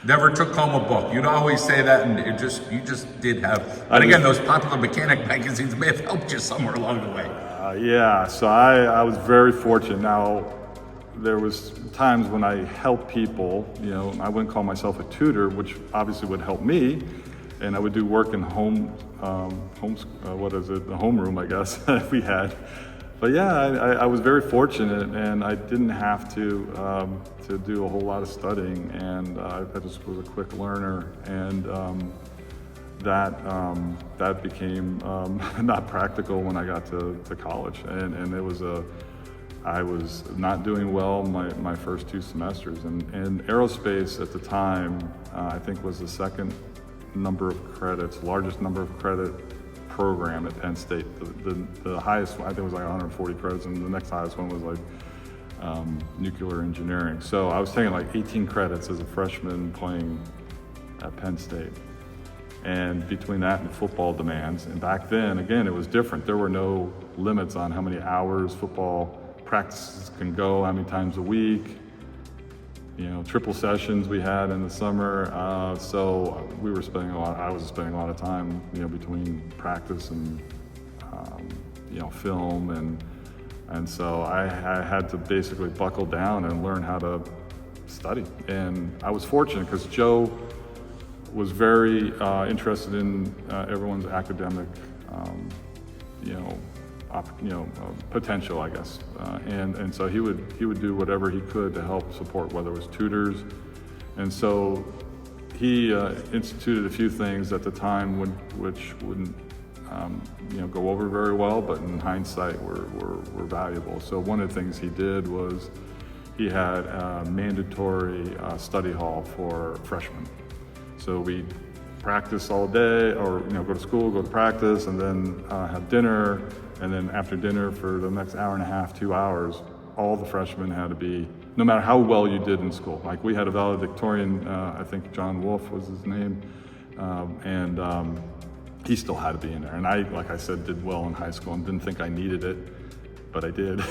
Never took home a book. You'd always say that, and you just did have. But again, those popular mechanic magazines may have helped you somewhere along the way. Yeah, so I was very fortunate. Now, there was times when I helped people, I wouldn't call myself a tutor, which obviously would help me, and I would do work in the homeroom, I guess, we had. But yeah, I was very fortunate, and I didn't have to do a whole lot of studying, and I just was a quick learner, and that became not practical when I got to college, and I was not doing well my first 2 semesters, and aerospace at the time I think was the second largest number of credit program at Penn State. The highest one, I think, was like 140 credits, and the next highest one was like nuclear engineering. So I was taking like 18 credits as a freshman playing at Penn State. And between that and football demands, and back then, again, it was different. There were no limits on how many hours football practices can go, how many times a week. Triple sessions we had in the summer. So I was spending a lot of time, between practice and, film. And so I had to basically buckle down and learn how to study. And I was fortunate because Joe was very interested in everyone's academic, potential, I guess, and so he would do whatever he could to help support, whether it was tutors, and so he instituted a few things at the time which wouldn't go over very well, but in hindsight were valuable. So one of the things he did was he had a mandatory study hall for freshmen. So we practice all day, or go to school, go to practice, and then have dinner. And then after dinner for the next hour and a half, 2 hours, all the freshmen had to be, no matter how well you did in school. Like we had a valedictorian, I think John Wolf was his name, and he still had to be in there. And I, like I said, did well in high school and didn't think I needed it, but I did.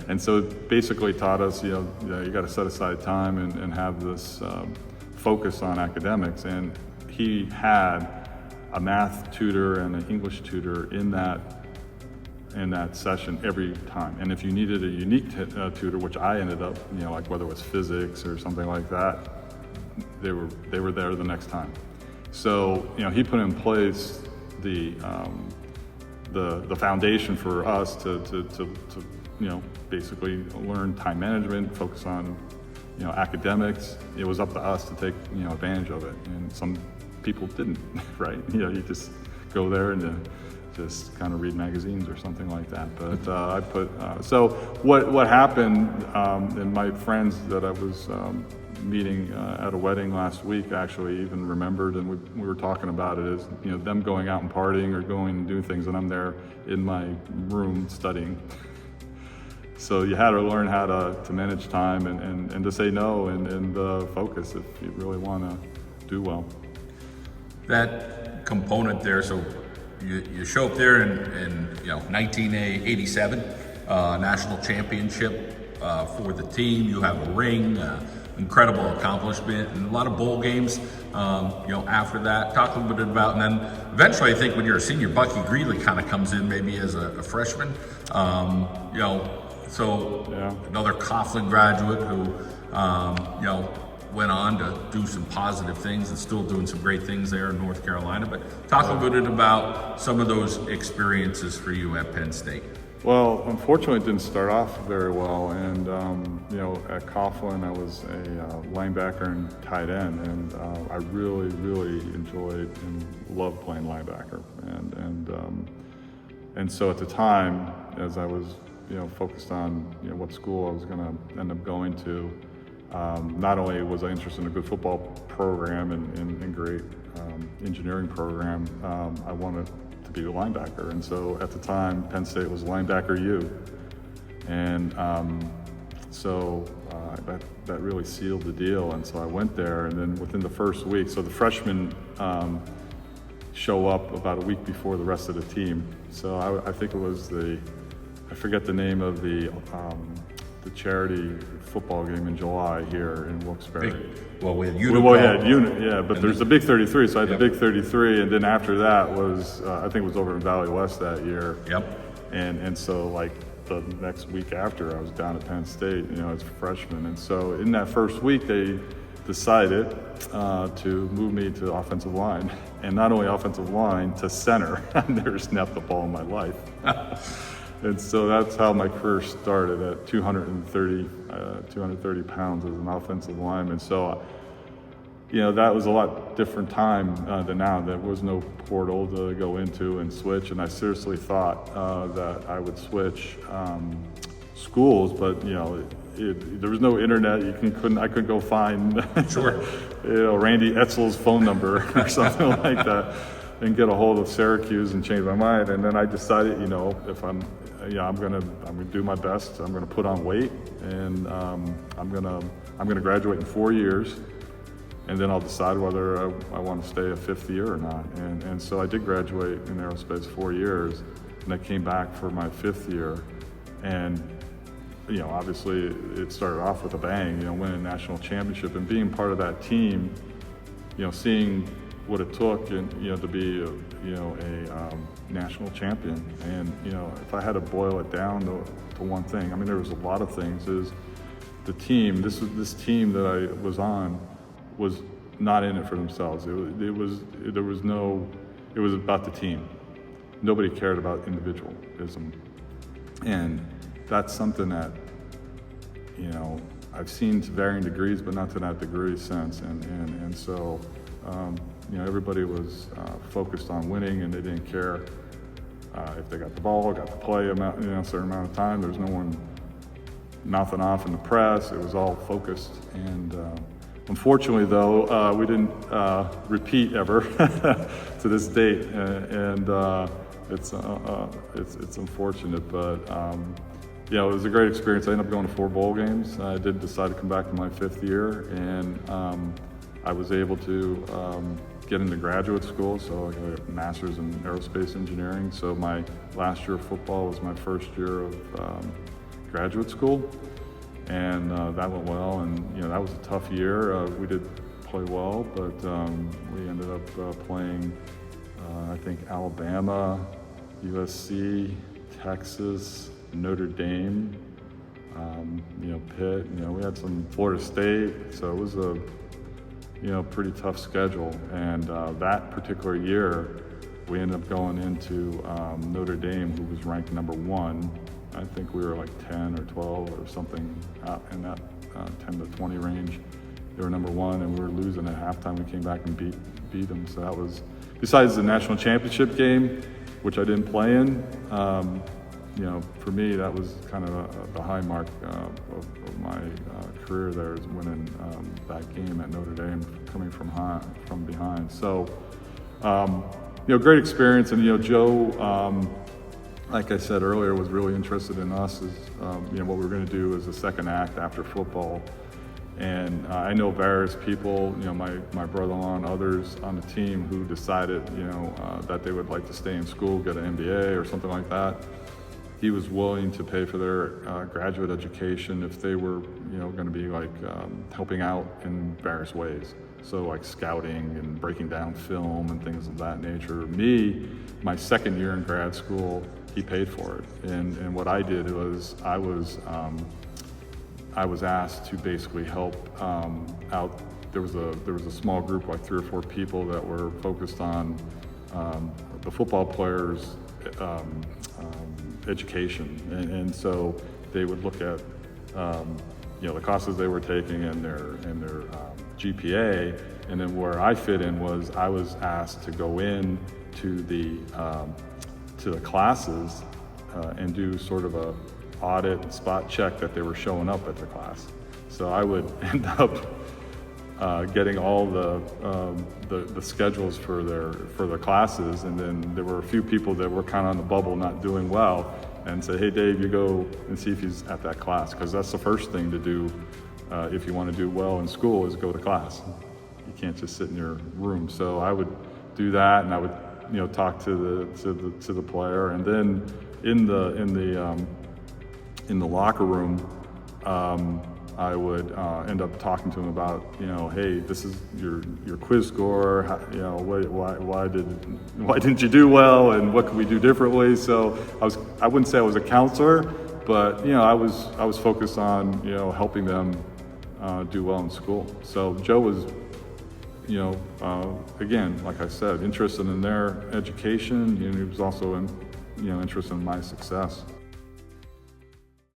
And so it basically taught us, you got to set aside time and have this focus on academics. And he had a math tutor and an English tutor in that session every time. And if you needed a unique tutor, which I ended up, like whether it was physics or something like that, they were there the next time. So, he put in place the foundation for us to basically learn time management, focus on, academics. It was up to us to take, advantage of it. And some people didn't, right? You just go there and just kind of read magazines or something like that. But so what happened, and my friends that I was meeting at a wedding last week actually even remembered, and we were talking about it, is them going out and partying or going and doing things, and I'm there in my room studying. So you had to learn how to manage time and to say no and focus if you really want to do well. That component there, so you show up there in 1987, national championship for the team. You have a ring, incredible accomplishment, and a lot of bowl games. After that, talk a little bit about, and then eventually, I think when you're a senior, Bucky Greeley kind of comes in maybe as a freshman. Another Coughlin graduate who went on to do some positive things and still doing some great things there in North Carolina. But talk a little bit about some of those experiences for you at Penn State. Well, unfortunately, it didn't start off very well. And, at Coughlin, I was a linebacker and tight end. And I really, really enjoyed and loved playing linebacker. And so at the time, as I was, focused on, what school I was going to end up going to, not only was I interested in a good football program and great engineering program, I wanted to be a linebacker. And so at the time, Penn State was linebacker U. And that really sealed the deal. And so I went there, and then within the first week, so the freshmen show up about a week before the rest of the team. So I think it was I forget the name of the the charity football game in July here in Wilkes Barre. Well, we had But there's the Big 33, so I had the Big 33, and then after that was, I think it was over in Valley West that year. Yep. And so like the next week after, I was down at Penn State, as a freshman. And so in that first week, they decided to move me to offensive line, and not only offensive line, to center. I've never snapped the ball in my life. And so that's how my career started, at 230 pounds as an offensive lineman. So, that was a lot different time than now. There was no portal to go into and switch, and I seriously thought that I would switch schools, but there was no internet. I couldn't go find Randy Etzel's phone number or something like that, and get a hold of Syracuse and change my mind. And then I decided, if I'm gonna do my best. I'm gonna put on weight, and I'm gonna graduate in 4 years, and then I'll decide whether I want to stay a fifth year or not. And so I did graduate in aerospace 4 years, and I came back for my fifth year, and obviously it started off with a bang. Winning a national championship and being part of that team. Seeing what it took, and to be a national champion. And if I had to boil it down to one thing, there was a lot of things. Is the team? This team that I was on was not in it for themselves. It was about the team. Nobody cared about individualism, and that's something that I've seen to varying degrees, but not to that degree since. And so. Everybody was focused on winning, and they didn't care if they got the ball, got to play a certain amount of time. There was no one mouthing off in the press. It was all focused. And unfortunately, though, we didn't repeat ever to this date, and it's unfortunate. But it was a great experience. I ended up going to 4 bowl games. I did decide to come back in my fifth year, and I was able to get into graduate school, so I got a master's in aerospace engineering. So my last year of football was my first year of graduate school, and that went well. And that was a tough year. We did play well, but we ended up playing, I think, Alabama, USC, Texas, Notre Dame, Pitt. We had some Florida State, so it was a pretty tough schedule. And that particular year, we ended up going into Notre Dame, who was ranked number 1. I think we were like 10 or 12 or something in that 10 to 20 range. They were number 1, and we were losing at halftime. We came back and beat them. So that was, besides the national championship game, which I didn't play in, for me, that was kind of the high mark of my career there, is winning that game at Notre Dame, coming from behind. So, great experience. And Joe, like I said earlier, was really interested in us as what we were going to do as a second act after football. And I know various people, my brother-in-law and others on the team, who decided, that they would like to stay in school, get an MBA or something like that. He was willing to pay for their graduate education if they were, going to be like helping out in various ways. So like scouting and breaking down film and things of that nature. Me, my second year in grad school, he paid for it. And what I did was I was asked to basically help out. There was a small group, like 3 or 4 people, that were focused on the football players' education, and so they would look at the classes they were taking and their GPA, and then where I fit in was I was asked to go in to the classes and do sort of a audit and spot check that they were showing up at the class. So I would end up getting all the schedules for the classes, and then there were a few people that were kind of on the bubble, not doing well, and say, hey Dave, you go and see if he's at that class, because that's the first thing to do if you want to do well in school, is go to class. You can't just sit in your room. So I would do that, and I would talk to the player, and then in the locker room, I would end up talking to him about, hey, this is your quiz score. Why didn't you do well, and what can we do differently? So I wouldn't say I was a counselor, but I was focused on helping them do well in school. So Joe was, again, like I said, interested in their education, and he was also interested in my success.